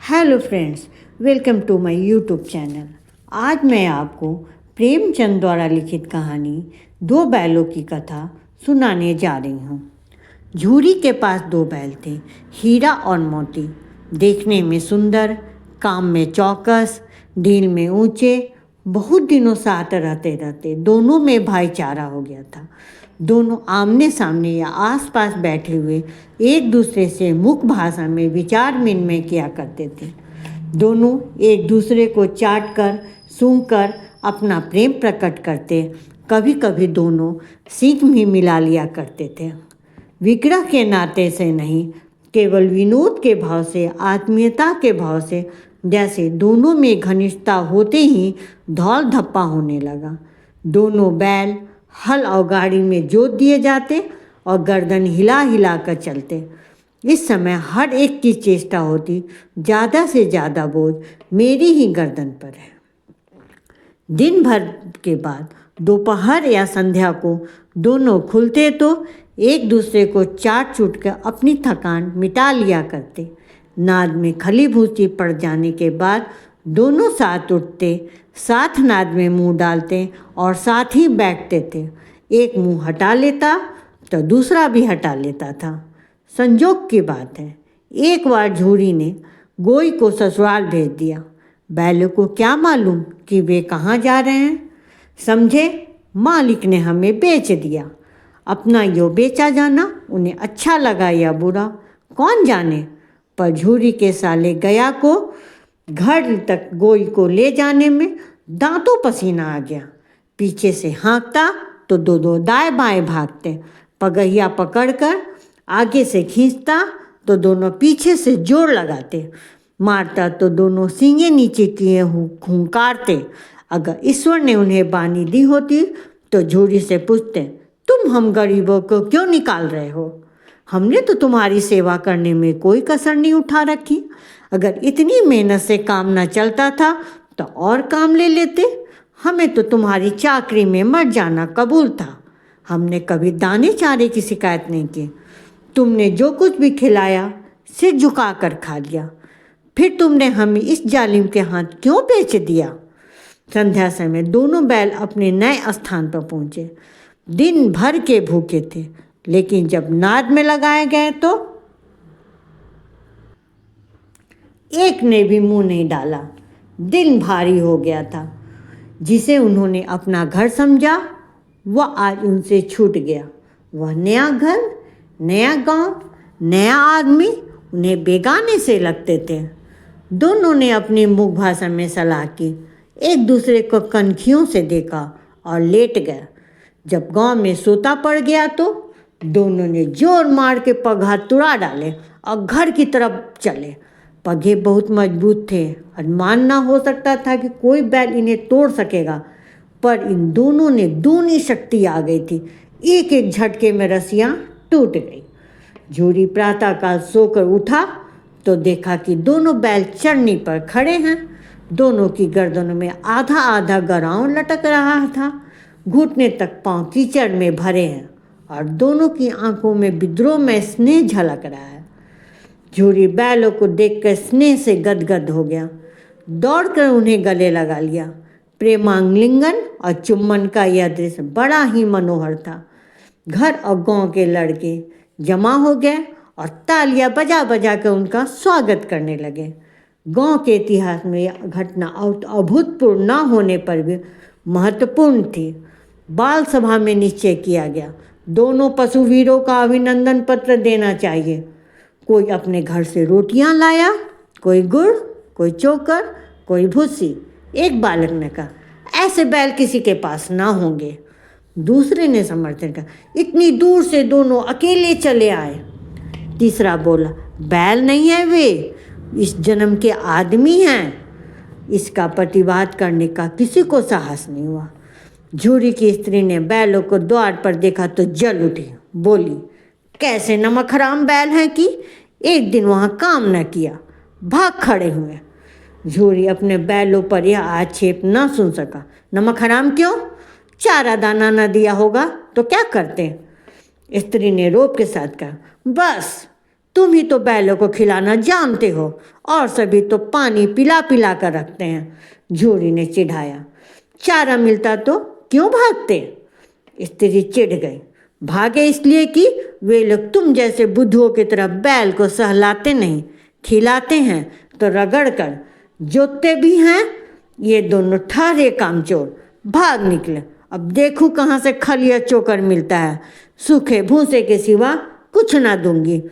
Hello friends, welcome to my YouTube channel. आज मैं आपको प्रेमचंद द्वारा लिखित कहानी दो बैलों की कथा सुनाने जा रही हूँ। झूरी के पास दो बैल थे, हीरा और मोती। देखने में सुंदर, काम में चौकस, ढील में ऊंचे। बहुत दिनों साथ रहते रहते दोनों में भाईचारा हो गया था। दोनों आमने सामने या आसपास बैठे हुए एक दूसरे से मुख भाषा में विचार विनिमय किया करते थे। दोनों एक दूसरे को चाट कर सूंघ कर अपना प्रेम प्रकट करते। कभी कभी दोनों सीख भी मिला लिया करते थे। विग्रह के नाते से नहीं, केवल विनोद के भाव से, आत्मीयता के भाव से। जैसे दोनों में घनिष्ठता होते ही धौल धप्पा होने लगा। दोनों बैल हल और गाड़ी में जोत दिए जाते और गर्दन हिला हिला कर चलते। इस समय हर एक की चेष्टा होती, ज़्यादा से ज़्यादा बोझ मेरी ही गर्दन पर है। दिन भर के बाद दोपहर या संध्या को दोनों खुलते तो एक दूसरे को चाट चूट कर अपनी थकान मिटा लिया करते। नाद में खली भूसी पड़ जाने के बाद दोनों साथ उठते, साथ नाद में मुंह डालते और साथ ही बैठते थे। एक मुंह हटा लेता तो दूसरा भी हटा लेता था। संजोग की बात है, एक बार झूरी ने गोई को ससुराल भेज दिया। बैलों को क्या मालूम कि वे कहाँ जा रहे हैं। समझे मालिक ने हमें बेच दिया। अपना यो बेचा जाना उन्हें अच्छा लगा या बुरा, कौन जाने। पर झूरी के साले गया को घर तक गोई को ले जाने में दांतों पसीना आ गया। पीछे से हाँकता तो दो दो दाएं बाएं भागते। पगहिया पकड़कर आगे से खींचता तो दोनों पीछे से जोर लगाते। मारता तो दोनों सींगे नीचे किए हुंकारते। अगर ईश्वर ने उन्हें बानी दी होती तो झूरी से पूछते, तुम हम गरीबों को क्यों निकाल रहे हो? हमने तो तुम्हारी सेवा करने में कोई कसर नहीं उठा रखी। अगर इतनी मेहनत से काम न चलता था तो और काम ले लेते। हमें तो तुम्हारी चाकरी में मर जाना कबूल था। हमने कभी दाने चारे की शिकायत नहीं की। तुमने जो कुछ भी खिलाया सिर झुका कर खा लिया। फिर तुमने हमें इस जालिम के हाथ क्यों बेच दिया? संध्या समय दोनों बैल अपने नए स्थान पर पहुंचे। दिन भर के भूखे थे, लेकिन जब नाद में लगाए गए तो एक ने भी मुंह नहीं डाला। दिन भारी हो गया था। जिसे उन्होंने अपना घर समझा वह आज उनसे छूट गया। वह नया घर, नया गांव, नया आदमी उन्हें बेगाने से लगते थे। दोनों ने अपनी मुख भाषा में सलाह की, एक दूसरे को कनखियों से देखा और लेट गया। जब गांव में सोता पड़ गया तो दोनों ने जोर मार के पग हाथ तुड़ा डाले और घर की तरफ चले। पगे बहुत मजबूत थे। अनुमान ना हो सकता था कि कोई बैल इन्हें तोड़ सकेगा, पर इन दोनों ने दूनी शक्ति आ गई थी। एक एक झटके में रस्सियाँ टूट गई। झूरी प्रातःकाल सोकर उठा तो देखा कि दोनों बैल चरनी पर खड़े हैं। दोनों की गर्दनों में आधा आधा गराव लटक रहा था। घुटने तक पांव कीचड़ में भरे हैं और दोनों की आंखों में विद्रोह में स्नेह झलक रहा है। झूरी बैलों को देखकर स्नेह से गदगद हो गया। दौड़कर उन्हें गले लगा लिया। प्रेमांगलिंगन और चुम्बन का यह दृश्य बड़ा ही मनोहर था। घर और गांव के लड़के जमा हो गए और तालियां बजा बजा कर उनका स्वागत करने लगे। गांव के इतिहास में यह घटना अभूतपूर्व न होने पर भी महत्वपूर्ण थी। बाल सभा में निश्चय किया गया, दोनों पशुवीरों का अभिनंदन पत्र देना चाहिए। कोई अपने घर से रोटियां लाया, कोई गुड़, कोई चोकर, कोई भूसी। एक बालक ने कहा, ऐसे बैल किसी के पास ना होंगे। दूसरे ने समर्थन कहा, इतनी दूर से दोनों अकेले चले आए। तीसरा बोला, बैल नहीं है वे, इस जन्म के आदमी हैं। इसका प्रतिवाद करने का किसी को साहस नहीं हुआ। झूरी की स्त्री ने बैलों को द्वार पर देखा तो जल उठी। बोली, कैसे नमक हराम बैल हैं कि एक दिन वहाँ काम न किया, भाग खड़े हुए। झूरी अपने बैलों पर यह आक्षेप न सुन सका। नमक हराम क्यों? चारा दाना न दिया होगा तो क्या करते? स्त्री ने रोब के साथ कहा, बस तुम ही तो बैलों को खिलाना जानते हो और सभी तो पानी पिला पिला कर रखते हैं। झूरी ने चिढ़ाया। चारा मिलता तो क्यों भागते? स्त्री चिढ़ गई। भागे इसलिए कि वे लोग तुम जैसे बुद्धुओं की तरह बैल को सहलाते नहीं, खिलाते हैं तो रगड़ कर जोतते भी हैं। ये दोनों ठहरे कामचोर भाग निकले। अब देखूं कहाँ से खलिया चोकर मिलता है। सूखे भूसे के सिवा कुछ ना दूंगी,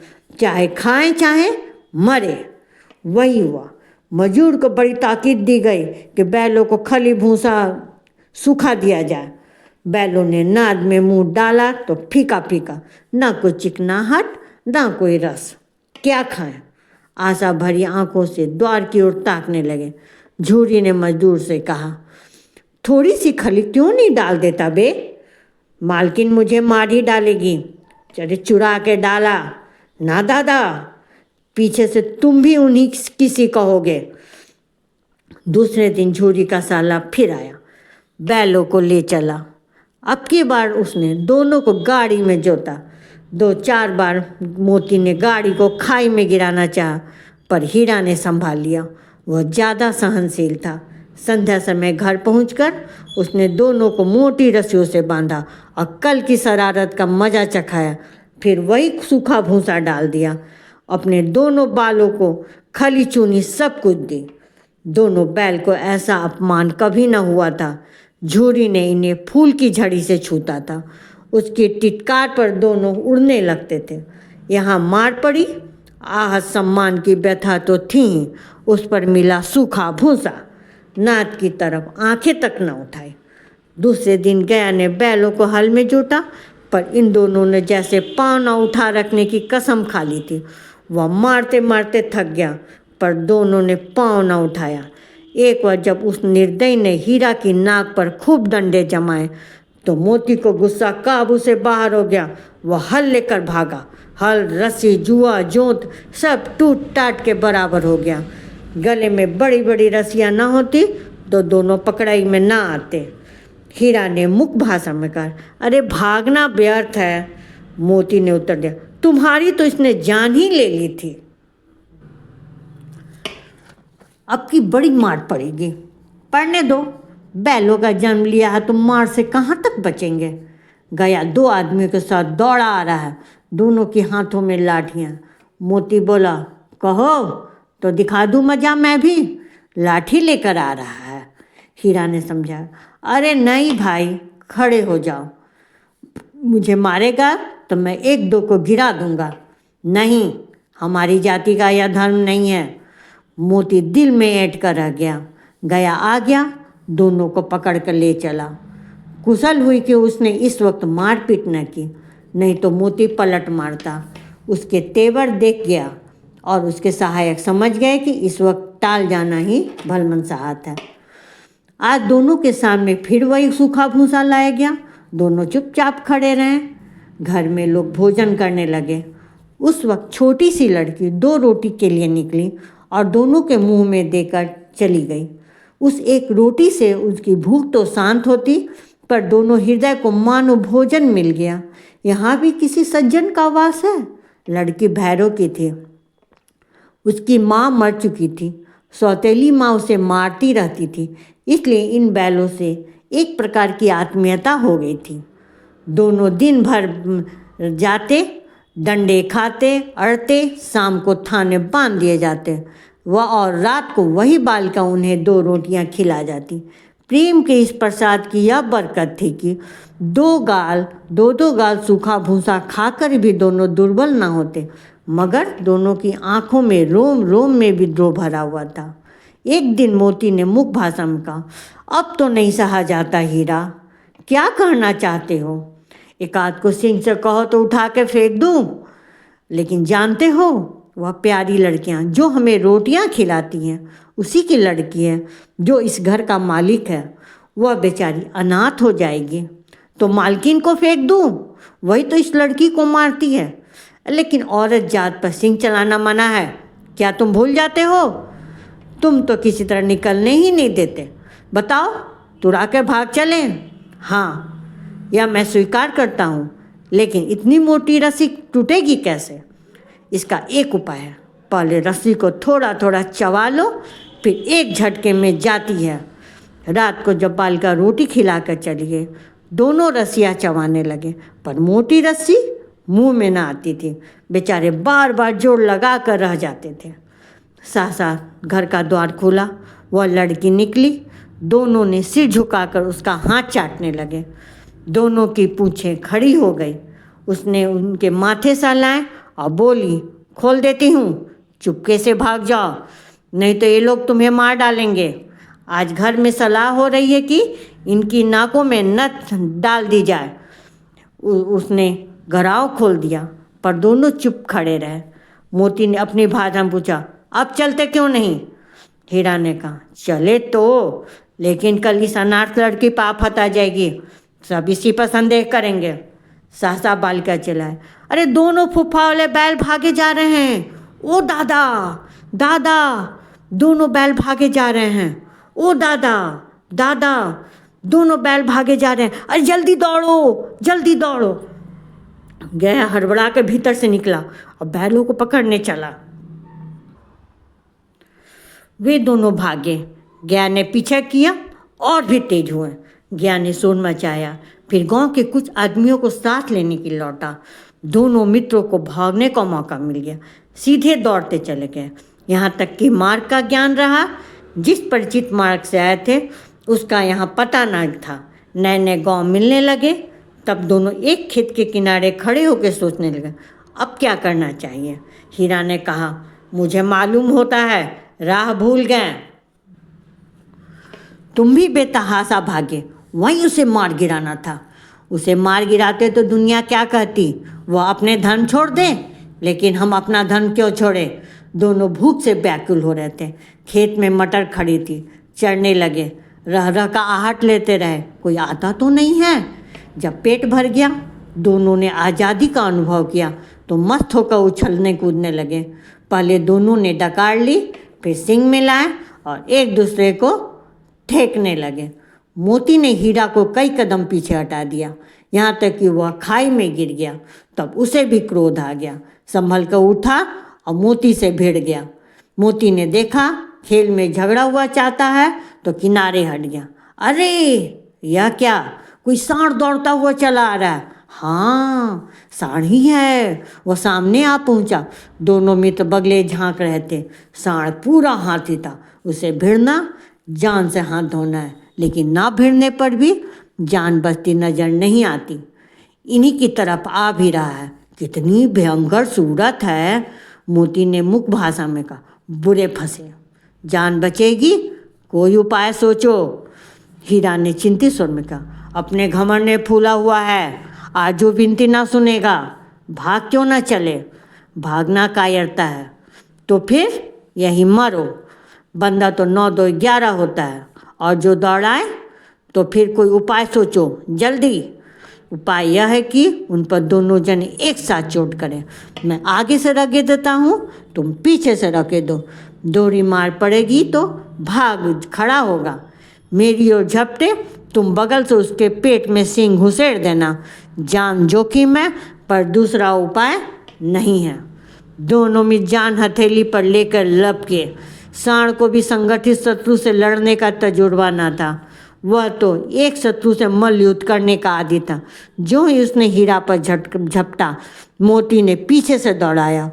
चाहे खाएं चाहे मरे। वही हुआ। मजूर को बड़ी ताकीद दी गई कि बैलों को खली भूसा सूखा दिया जाए। बैलों ने नाद में मुंह डाला तो फीका फीका, ना कोई चिकनाहट ना कोई रस। क्या खाएं? आशा भरी आंखों से द्वार की ओर ताकने लगे। झूरी ने मजदूर से कहा, थोड़ी सी खली क्यों नहीं डाल देता बे? मालकिन मुझे मार ही डालेगी। चले चुरा के डाला ना दादा, पीछे से तुम भी उन्हीं किसी कहोगे। दूसरे दिन झूरी का साला फिर आया, बैलों को ले चला। अब की बार उसने दोनों को गाड़ी में जोता। 2-4 बार मोती ने गाड़ी को खाई में गिराना चाहा, पर हीरा ने संभाल लिया। वह ज़्यादा सहनशील था। संध्या समय घर पहुंचकर उसने दोनों को मोटी रस्सियों से बांधा और कल की शरारत का मजा चखाया। फिर वही सूखा भूसा डाल दिया। अपने दोनों बालों को खली चूनी सब कुछ दी। दोनों बैल को ऐसा अपमान कभी न हुआ था। झूरी ने इन्हें फूल की झड़ी से छूता था। उसकी टिटकार पर दोनों उड़ने लगते थे। यहाँ मार पड़ी, आहत सम्मान की व्यथा तो थी ही, उस पर मिला सूखा भूसा। नाद की तरफ आंखें तक न उठाई। दूसरे दिन गया ने बैलों को हल में जोता, पर इन दोनों ने जैसे पाँव न उठा रखने की कसम खा ली थी। वह मारते मारते थक गया, पर दोनों ने पाँव न उठाया। एक बार जब उस निर्दयी ने हीरा की नाक पर खूब डंडे जमाए तो मोती को गुस्सा काबू से बाहर हो गया। वह हल लेकर भागा। हल, रस्सी, जुआ, जोंत सब टूट टाट के बराबर हो गया। गले में बड़ी बड़ी रस्सियाँ न होती तो दोनों पकड़ाई में ना आते। हीरा ने मुख भाषा में कहा, अरे भागना व्यर्थ है। मोती ने उत्तर दिया, तुम्हारी तो इसने जान ही ले ली थी। अब की बड़ी मार पड़ेगी। पढ़ने दो, बैलों का जन्म लिया है तो मार से कहाँ तक बचेंगे। गया 2 आदमियों के साथ दौड़ा आ रहा है, दोनों के हाथों में लाठियाँ। मोती बोला, कहो तो दिखा दूँ मजा मैं भी। लाठी लेकर आ रहा है। हीरा ने समझाया, अरे नहीं भाई, खड़े हो जाओ। मुझे मारेगा तो मैं 1-2 को गिरा दूंगा। नहीं, हमारी जाति का यह धर्म नहीं है। मोती दिल में ऐंठ कर रह गया। गया आ गया, दोनों को पकड़ कर ले चला। कुशल हुई कि उसने इस वक्त मारपीट न की, नहीं तो मोती पलट मारता। उसके तेवर देख गया और उसके सहायक समझ गए कि इस वक्त टाल जाना ही भलमनसाहत है। आज दोनों के सामने फिर वही सूखा भूसा लाया गया। दोनों चुपचाप खड़े रहे। घर में लोग भोजन करने लगे। उस वक्त छोटी सी लड़की 2 रोटी के लिए निकली और दोनों के मुंह में देकर चली गई। उस एक रोटी से उसकी भूख तो शांत होती, पर दोनों हृदय को मानो भोजन मिल गया। यहाँ भी किसी सज्जन का वास है। लड़की भैरव की थी। उसकी माँ मर चुकी थी। सौतेली माँ उसे मारती रहती थी, इसलिए इन बैलों से एक प्रकार की आत्मीयता हो गई थी। दोनों दिन भर जाते, डंडे खाते, अड़ते, शाम को थाने बांध दिए जाते। वह और रात को वही बालिका उन्हें 2 रोटियां खिला जाती। प्रेम के इस प्रसाद की यह बरकत थी कि 2 गाल सूखा भूसा खाकर भी दोनों दुर्बल न होते, मगर दोनों की आंखों में रोम रोम में विद्रोह भरा हुआ था। एक दिन मोती ने मुख भाषा में कहा, अब तो नहीं सहा जाता हीरा, क्या कहना चाहते हो? एक आध को सिंह से कहो तो उठा के फेंक दूं, लेकिन जानते हो वह प्यारी लड़कियां जो हमें रोटियां खिलाती हैं उसी की लड़की है जो इस घर का मालिक है। वह बेचारी अनाथ हो जाएगी तो मालकिन को फेंक दूं, वही तो इस लड़की को मारती है। लेकिन औरत जात पर सिंह चलाना मना है, क्या तुम भूल जाते हो? तुम तो किसी तरह निकलने ही नहीं देते। बताओ, तुरा के भाग चलें? हाँ, यह मैं स्वीकार करता हूँ, लेकिन इतनी मोटी रस्सी टूटेगी कैसे? इसका एक उपाय है, पहले रस्सी को थोड़ा थोड़ा चबा लो, फिर एक झटके में जाती है। रात को जब बालिका रोटी खिलाकर चली गई, दोनों रस्सियाँ चबाने लगे, पर मोटी रस्सी मुंह में ना आती थी। बेचारे बार बार जोर लगा कर रह जाते थे। सहसा घर का द्वार खुला, वह लड़की निकली। दोनों ने सिर झुकाकर उसका हाथ चाटने लगे। दोनों की पूँछें खड़ी हो गई। उसने उनके माथे सहलाए और बोली, खोल देती हूँ, चुपके से भाग जाओ, नहीं तो ये लोग तुम्हें मार डालेंगे। आज घर में सलाह हो रही है कि इनकी नाकों में नथ डाल दी जाए। उसने घराव खोल दिया, पर दोनों चुप खड़े रहे। मोती ने अपनी भाषा में पूछा, अब चलते क्यों नहीं? हीरा ने कहा, चले तो, लेकिन कल इस अनाथ लड़की पर आफत आ जाएगी, सब इसी पर संदेह करेंगे। सहसा बालिका चिल्लाए, अरे दोनों फूफा वाले बैल भागे जा रहे हैं। ओ दादा दादा, दोनों बैल भागे जा रहे हैं। ओ दादा दादा, दोनों बैल भागे जा रहे हैं। अरे जल्दी दौड़ो, जल्दी दौड़ो। गया हड़बड़ा के भीतर से निकला और बैलों को पकड़ने चला। वे दोनों भागे। गया ने पीछा किया और भी तेज हुए। गया ने शोर मचाया, फिर गांव के कुछ आदमियों को साथ लेने की लौटा। दोनों मित्रों को भागने का मौका मिल गया। सीधे दौड़ते चले गए, यहाँ तक कि मार्ग का ज्ञान रहा। जिस परिचित मार्ग से आए थे उसका यहाँ पता न था। नए नए गाँव मिलने लगे। तब दोनों एक खेत के किनारे खड़े होकर सोचने लगे, अब क्या करना चाहिए। हीरा ने कहा, मुझे मालूम होता है, राह भूल गए। तुम भी बेतहाशा भागे, वहीं उसे मार गिराना था। उसे मार गिराते तो दुनिया क्या कहती, वह अपने धन छोड़ दे, लेकिन हम अपना धन क्यों छोड़े। दोनों भूख से व्याकुल हो रहे थे। खेत में मटर खड़ी थी, चढ़ने लगे। रह रह का आहट लेते रहे, कोई आता तो नहीं है। जब पेट भर गया, दोनों ने आज़ादी का अनुभव किया तो मस्त होकर उछलने कूदने लगे। पहले दोनों ने डकार ली, फिर सींग मिलाए और एक दूसरे को ठेकने लगे। मोती ने हीरा को कई कदम पीछे हटा दिया, यहाँ तक कि वह खाई में गिर गया। तब उसे भी क्रोध आ गया, संभल कर उठा और मोती से भिड़ गया। मोती ने देखा खेल में झगड़ा हुआ चाहता है तो किनारे हट गया। अरे यह क्या, कोई सांड दौड़ता हुआ चला आ रहा है। हाँ, सांड ही है। वह सामने आ पहुंचा। दोनों मित्र बगले झांक रहे थे। सांड पूरा हाथी था। उसे भिड़ना जान से हाथ धोना है, लेकिन ना भिड़ने पर भी जान बचती नजर नहीं आती। इन्हीं की तरफ आ भी रहा है। कितनी भयंकर सूरत है। मोती ने मुख भाषा में कहा, बुरे फंसे, जान बचेगी, कोई उपाय सोचो। हीरा ने चिंतित स्वर में कहा, अपने घमंड ने फूला हुआ है, आज जो विनती ना सुनेगा, भाग क्यों ना चले। भागना कायरता है तो फिर यही मरो। बंदा तो 9 2 11 होता है, और जो दौड़ाए तो फिर कोई उपाय सोचो जल्दी। उपाय यह है कि उन पर दोनों जने एक साथ चोट करें। मैं आगे से रगे देता हूँ, तुम पीछे से रखे दो। दोहरी मार पड़ेगी तो भाग खड़ा होगा। मेरी ओर झपटे, तुम बगल से उसके पेट में सींग घुसेड़ देना। जान जोखिम है, पर दूसरा उपाय नहीं है। दोनों में जान हथेली पर लेकर लपके। सांड को भी संगठित शत्रु से लड़ने का तजुर्बा न था। वह तो एक शत्रु से मल्लयुद्ध करने का आदी था। जो ही उसने हीरा पर झपटा, मोती ने पीछे से दौड़ाया।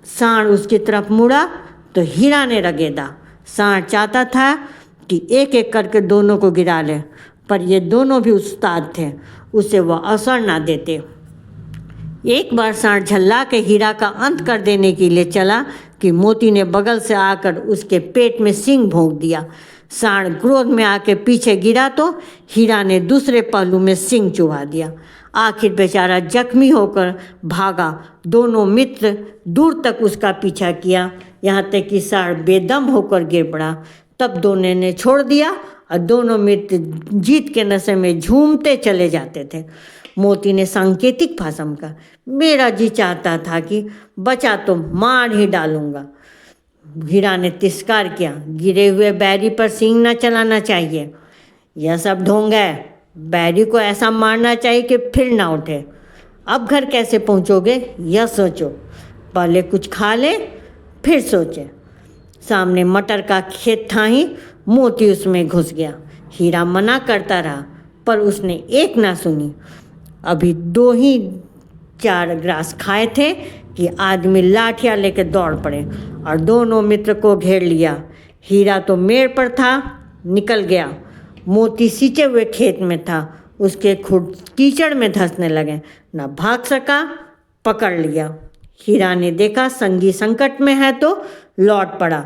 सांड उसकी तरफ मुड़ा तो हीरा ने रगेदा। सांड चाहता था कि एक एक करके दोनों को गिरा ले, पर ये दोनों भी उस्ताद थे, उसे वह अवसर ना देते। एक बार सांड झल्ला के हीरा का अंत कर देने के लिए चला कि मोती ने बगल से आकर उसके पेट में सींग भोंक दिया। सांड क्रोध में आके पीछे गिरा तो हीरा ने दूसरे पहलू में सींग चुभा दिया। आखिर बेचारा जख्मी होकर भागा। दोनों मित्र दूर तक उसका पीछा किया, यहाँ तक कि सांड बेदम होकर गिर पड़ा। तब दोनों ने छोड़ दिया और दोनों मित्र जीत के नशे में झूमते चले जाते थे। मोती ने सांकेतिक भाषा में कहा, मेरा जी चाहता था कि बचा तो मार ही डालूंगा। हीरा ने तिरस्कार किया, गिरे हुए बैरी पर सींग न चलाना चाहिए, यह सब ढोंग है। बैरी को ऐसा मारना चाहिए कि फिर ना उठे। अब घर कैसे पहुंचोगे, यह सोचो। पहले कुछ खा ले फिर सोचे। सामने मटर का खेत था ही मोती उसमें घुस गया। हीरा मना करता रहा पर उसने एक ना सुनी। अभी 2 ही 4 ग्रास खाए थे कि आदमी लाठियाँ लेकर दौड़ पड़े और दोनों मित्र को घेर लिया। हीरा तो मेड़ पर था, निकल गया। मोती सींचे हुए खेत में था, उसके खुद कीचड़ में धंसने लगे, न भाग सका, पकड़ लिया। हीरा ने देखा संगी संकट में है तो लौट पड़ा,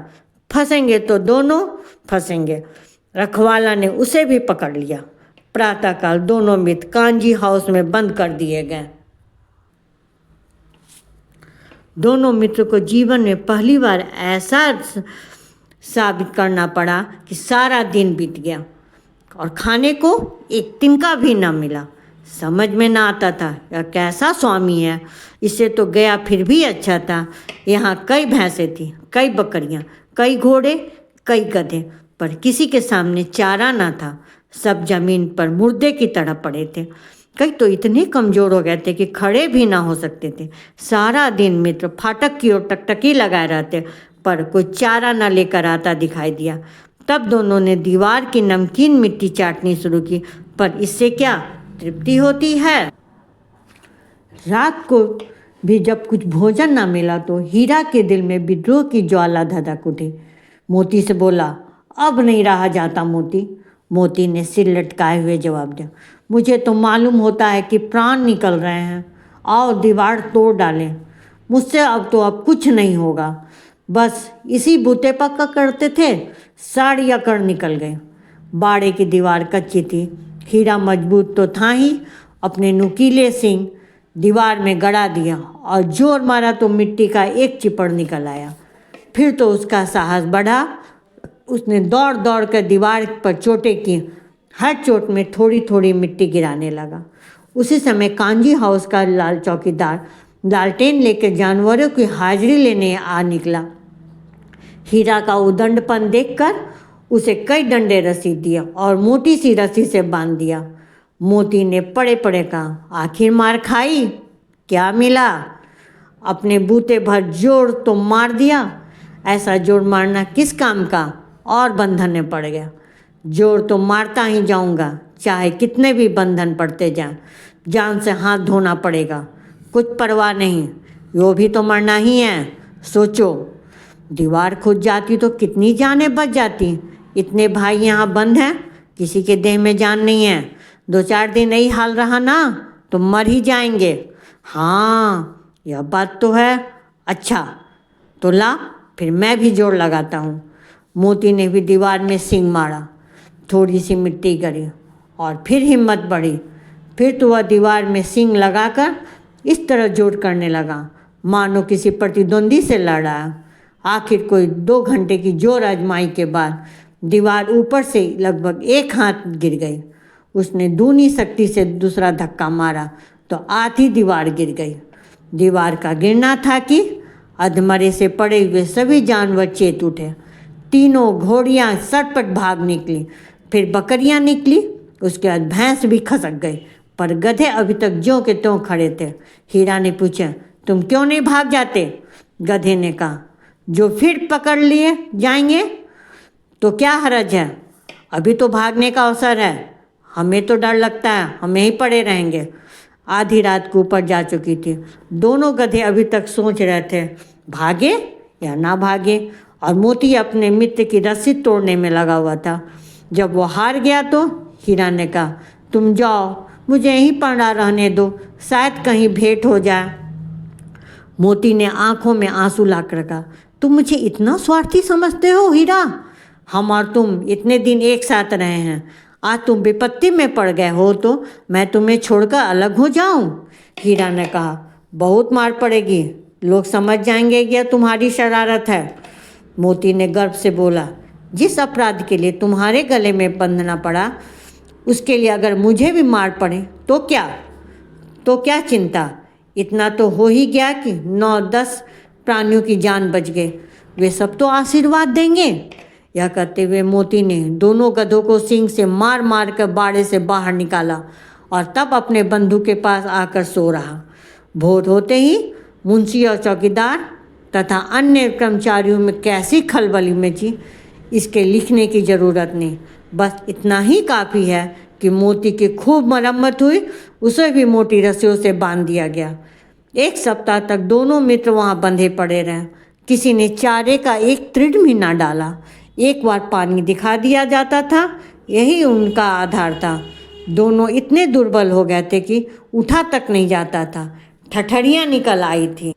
फंसेंगे तो दोनों फंसेंगे। रखवाला ने उसे भी पकड़ लिया। प्रातःकाल दोनों मित्र कांजी हाउस में बंद कर दिए गए। दोनों मित्र को जीवन में पहली बार ऐसा साबित करना पड़ा कि सारा दिन बीत गया और खाने को एक तिनका भी न मिला। समझ में ना आता था यह कैसा स्वामी है। इससे तो गया फिर भी अच्छा था। यहाँ कई भैंसें थी, कई बकरियाँ, कई घोड़े, कई गधे, पर किसी के सामने चारा ना था। सब जमीन पर मुर्दे की तरह पड़े थे। कई तो इतने कमज़ोर हो गए थे कि खड़े भी ना हो सकते थे। सारा दिन मित्र फाटक की ओर टकटकी लगाए रहते, पर कोई चारा न लेकर आता दिखाई दिया। तब दोनों ने दीवार की नमकीन मिट्टी चाटनी शुरू की, पर इससे क्या तृप्ति होती है। रात को भी जब कुछ भोजन ना मिला तो हीरा के दिल में विद्रोह की ज्वाला धधक उठी। मोती से बोला, अब नहीं रहा जाता मोती। मोती ने सिर लटकाए हुए जवाब दिया, मुझे तो मालूम होता है कि प्राण निकल रहे हैं। आओ दीवार तोड़ डालें। मुझसे अब कुछ नहीं होगा। बस इसी बूते पक्का करते थे, साड़ी अकड़ निकल गए। बाड़े की दीवार कच्ची थी। हीरा मजबूत तो था ही, अपने नुकीले सींग दीवार में गड़ा दिया और जोर मारा तो मिट्टी का एक चिपड़ निकल आया। फिर तो उसका साहस बढ़ा। उसने दौड़ दौड़ कर दीवार पर चोटें की। हर चोट में थोड़ी थोड़ी मिट्टी गिराने लगा। उसी समय कांजी हाउस का लाल चौकीदार लालटेन लेकर जानवरों की हाजिरी लेने आ निकला। हीरा का उदंडपन देखकर उसे कई डंडे रस्सी दिया और मोटी सी रस्सी से बांध दिया। मोती ने पड़े पड़े कहा, आखिर मार खाई, क्या मिला? अपने बूते भर जोर तो मार दिया। ऐसा जोर मारना किस काम का? और बंधन में पड़ गया। जोर तो मारता ही जाऊंगा, चाहे कितने भी बंधन पड़ते जाएं। जान से हाथ धोना पड़ेगा, कुछ परवाह नहीं, वो भी तो मरना ही है। सोचो, दीवार खुद जाती तो कितनी जानें बच जाती। इतने भाई यहाँ बंद हैं, किसी के देह में जान नहीं है। 2-4 दिन यही हाल रहा ना तो मर ही जाएंगे। हाँ, यह बात तो है। अच्छा तो ला, फिर मैं भी जोर लगाता हूँ। मोती ने भी दीवार में सींग मारा। थोड़ी सी मिट्टी गिरी और फिर हिम्मत बढ़ी। फिर तो वह दीवार में सींग लगाकर इस तरह जोर करने लगा मानो किसी प्रतिद्वंदी से लड़ रहा है। आखिर कोई 2 घंटे की जोर आजमाई के बाद दीवार ऊपर से लगभग 1 हाथ गिर गई। उसने दूनी शक्ति से दूसरा धक्का मारा तो आधी दीवार गिर गई। दीवार का गिरना था कि अधमरे से पड़े हुए सभी जानवर चेत उठे। तीनों घोड़ियाँ सटपट भाग निकली, फिर बकरियाँ निकली, उसके बाद भैंस भी खसक गई, पर गधे अभी तक ज्यों के त्यों खड़े थे। हीरा ने पूछा, तुम क्यों नहीं भाग जाते? गधे ने कहा, जो फिर पकड़ लिए जाएंगे तो क्या हरज है, अभी तो भागने का अवसर है। हमें तो डर लगता है, हम यहीं पड़े रहेंगे। आधी रात को ऊपर जा चुकी थी। दोनों गधे अभी तक सोच रहे थे भागे या ना भागे, और मोती अपने मित्र की रस्सी तोड़ने में लगा हुआ था। जब वो हार गया तो हीरा ने कहा, तुम जाओ, मुझे यहीं पड़ा रहने दो, शायद कहीं भेंट हो जाए। मोती ने आंखों में आंसू लाकर कहा, तुम मुझे इतना स्वार्थी समझते हो हीरा? हम और तुम इतने दिन एक साथ रहे हैं, आज तुम विपत्ति में पड़ गए हो तो मैं तुम्हें छोड़कर अलग हो जाऊं? हीरा ने कहा, बहुत मार पड़ेगी, लोग समझ जाएंगे कि यह तुम्हारी शरारत है। मोती ने गर्व से बोला, जिस अपराध के लिए तुम्हारे गले में बंधना पड़ा, उसके लिए अगर मुझे भी मार पड़े तो क्या चिंता। इतना तो हो ही गया कि 9-10 प्राणियों की जान बच गई, वे सब तो आशीर्वाद देंगे। यह कहते हुए मोती ने दोनों गधों को सींग से मार मार कर बाड़े से बाहर निकाला और तब अपने बंधु के पास आकर सो रहा। भोर होते ही मुंशी और चौकीदार तथा अन्य कर्मचारियों में कैसी खलबली मची, इसके लिखने की ज़रूरत नहीं। बस इतना ही काफ़ी है कि मोती की खूब मरम्मत हुई, उसे भी मोटी रस्सियों से बांध दिया गया। 1 सप्ताह तक दोनों मित्र वहाँ बंधे पड़े रहे। किसी ने चारे का एक तृण भी ना डाला। एक बार पानी दिखा दिया जाता था, यही उनका आधार था। दोनों इतने दुर्बल हो गए थे कि उठा तक नहीं जाता था, ठठरियाँ निकल आई थी।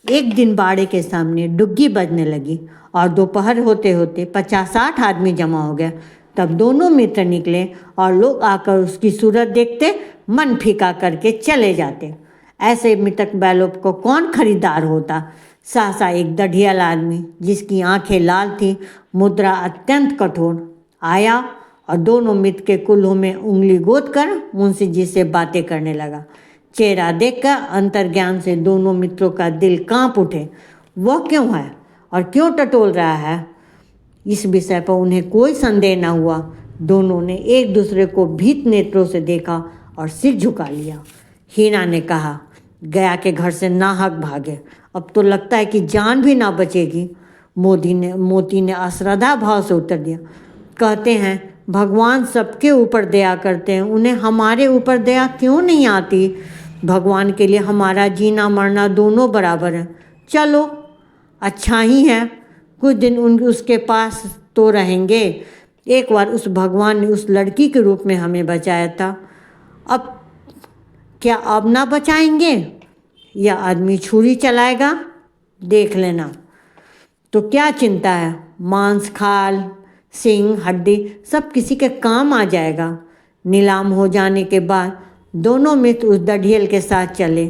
एक दिन बाड़े के सामने डुग्गी बजने लगी और दोपहर होते होते 50-60 आदमी जमा हो गया। तब दोनों मित्र निकले और लोग आकर उसकी सूरत देखते, मन फीका करके चले जाते। ऐसे मृतक बैलों को कौन खरीदार होता। सहसा एक दढ़ियल आदमी, जिसकी आंखें लाल थी, मुद्रा अत्यंत कठोर, आया और दोनों मित्र के कुल्हों में उंगली गोद कर मुंशी जी से बातें करने लगा। चेहरा देखकर अंतर्ज्ञान से दोनों मित्रों का दिल कांप उठे। वह क्यों है और क्यों टटोल रहा है, इस विषय पर उन्हें कोई संदेह न हुआ। दोनों ने एक दूसरे को भीत नेत्रों से देखा और सिर झुका लिया। हीना ने कहा, गया के घर से नाहक भागे, अब तो लगता है कि जान भी ना बचेगी। मोती ने अश्रद्धा भाव से उत्तर दिया, कहते हैं भगवान सबके ऊपर दया करते हैं, उन्हें हमारे ऊपर दया क्यों नहीं आती। भगवान के लिए हमारा जीना मरना दोनों बराबर है। चलो अच्छा ही है, कुछ दिन उसके पास तो रहेंगे। एक बार उस भगवान ने उस लड़की के रूप में हमें बचाया था, अब क्या अब ना बचाएंगे। यह आदमी छुरी चलाएगा, देख लेना। तो क्या चिंता है, मांस खाल सिंग हड्डी सब किसी के काम आ जाएगा। नीलाम हो जाने के बाद दोनों मित्र उस दढ़ियल के साथ चले।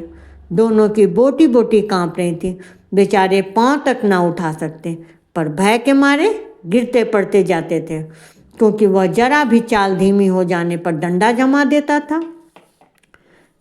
दोनों की बोटी बोटी कांप रही थी। बेचारे पांव तक ना उठा सकते, पर भय के मारे गिरते पड़ते जाते थे, क्योंकि वह जरा भी चाल धीमी हो जाने पर डंडा जमा देता था।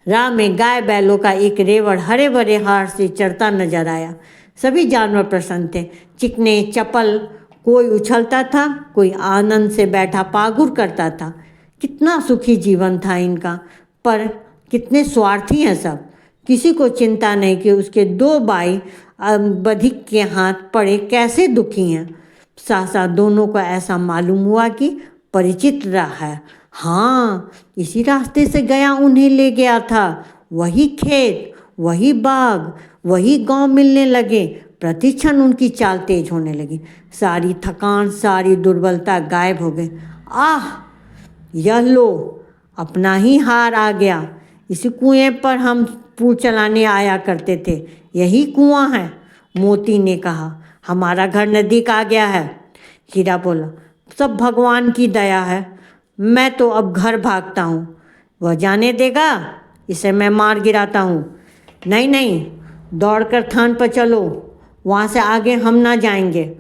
राह में गाय बैलों का एक रेवड़ हरे भरे हार से चरता नजर आया। सभी जानवर प्रसन्न थे, चिकने चपल, कोई उछलता था, कोई आनंद से बैठा पागुर करता था। कितना सुखी जीवन था इनका, पर कितने स्वार्थी हैं सब। किसी को चिंता नहीं कि उसके 2 भाई बधिक के हाथ पड़े कैसे दुखी हैं। सहसा दोनों को ऐसा मालूम हुआ कि परिचित रहा है। हाँ, इसी रास्ते से गया उन्हें ले गया था। वही खेत, वही बाग, वही गांव मिलने लगे। प्रतिक्षण उनकी चाल तेज होने लगी। सारी थकान, सारी दुर्बलता गायब हो गई। आह, यह लो, अपना ही हार आ गया। इसी कुएं पर हम पूर चलाने आया करते थे, यही कुआं है। मोती ने कहा, हमारा घर नज़दीक आ गया है। हीरा बोला, सब भगवान की दया है, मैं तो अब घर भागता हूँ। वह जाने देगा, इसे मैं मार गिराता हूँ। नहीं नहीं, दौड़कर थान पर चलो, वहाँ से आगे हम ना जाएंगे।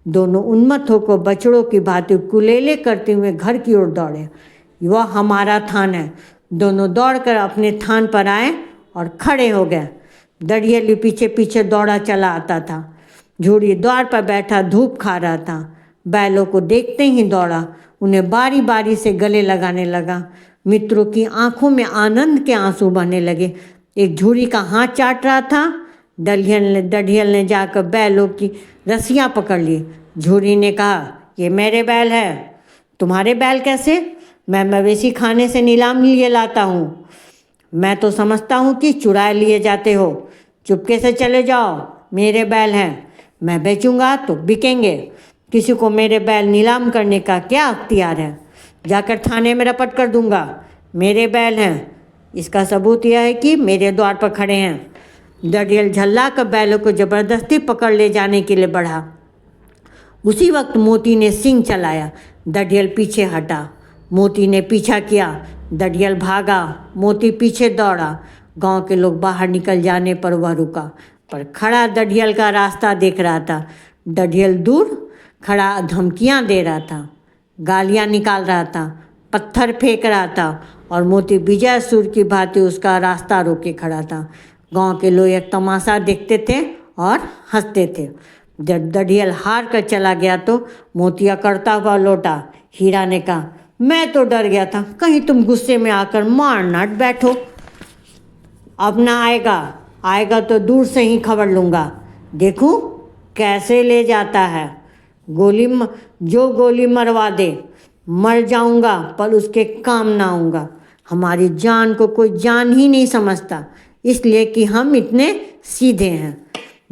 दोनों उन्मत्त होकर बछड़ों की भांति कुलेले करते हुए घर की ओर दौड़े। वह हमारा थान है। दोनों दौड़कर अपने थान पर आए और खड़े हो गए। दढ़ियल पीछे पीछे दौड़ा चला आता था। झूरी द्वार पर बैठा धूप खा रहा था। बैलों को देखते ही दौड़ा, उन्हें बारी बारी से गले लगाने लगा। मित्रों की आंखों में आनंद के आंसू बहने लगे। एक झूरी का हाथ चाट रहा था। दढ़ियल ने जाकर बैलों की रस्सियाँ पकड़ ली। झूरी ने कहा, ये मेरे बैल है। तुम्हारे बैल कैसे? मैं मवेशी खाने से नीलाम लिए लाता हूँ। मैं तो समझता हूँ कि चुराए लिए जाते हो। चुपके से चले जाओ, मेरे बैल हैं। मैं बेचूंगा तो बिकेंगे। किसी को मेरे बैल नीलाम करने का क्या अख्तियार है? जाकर थाने में रपट कर दूंगा। मेरे बैल हैं, इसका सबूत यह है कि मेरे द्वार पर खड़े हैं। दढ़ियल झल्ला कर बैलों को जबरदस्ती पकड़ ले जाने के लिए बढ़ा। उसी वक्त मोती ने सींग चलाया। दढ़ियल पीछे हटा। मोती ने पीछा किया। दढ़ियल भागा, मोती पीछे दौड़ा। गांव के लोग बाहर निकल जाने पर वह रुका, पर खड़ा दढ़ियल का रास्ता देख रहा था। दढ़ियल दूर खड़ा धमकियां दे रहा था, गालियां निकाल रहा था, पत्थर फेंक रहा था, और मोती विजय सूर की भांति उसका रास्ता रोके खड़ा था। गांव के लोग एक तमाशा देखते थे और हंसते थे। जब दढ़ियल हार कर चला गया तो मोती अकड़ता हुआ लौटा। हीरा ने कहा, मैं तो डर गया था, कहीं तुम गुस्से में आकर मार नाट बैठो। अब ना आएगा, आएगा तो दूर से ही खबर लूँगा, देखूँ कैसे ले जाता है। जो गोली मरवा दे, मर जाऊँगा पर उसके काम ना आऊँगा। हमारी जान को कोई जान ही नहीं समझता, इसलिए कि हम इतने सीधे हैं।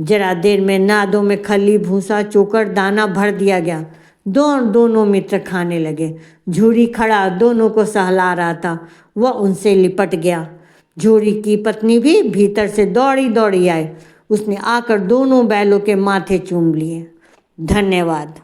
जरा देर में नादों में खली भूसा चोकर दाना भर दिया गया। दोनों मित्र खाने लगे। झूरी खड़ा दोनों को सहला रहा था, वह उनसे लिपट गया। झूरी की पत्नी भी भीतर से दौड़ी दौड़ी आई। उसने आकर दोनों बैलों के माथे चूम लिए। धन्यवाद।